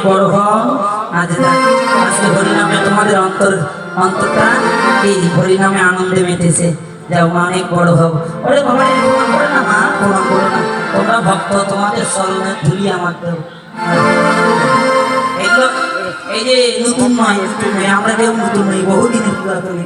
বড় হও। আজকে হরিনামে তোমাদের অন্তরটা এই হরিনামে আনন্দে মেতেছে। যাও মা, অনেক বড় হও। ওরে বাবা, প্রণাম করে না মা, প্রণাম করে না। তোমরা ভক্ত, তোমাদের স্মরণের ধুলি আমার দেব। এগুলো এই যে নতুন নয়, আমরা কেউ নতুন নই, বহুদিনের পুরাতন।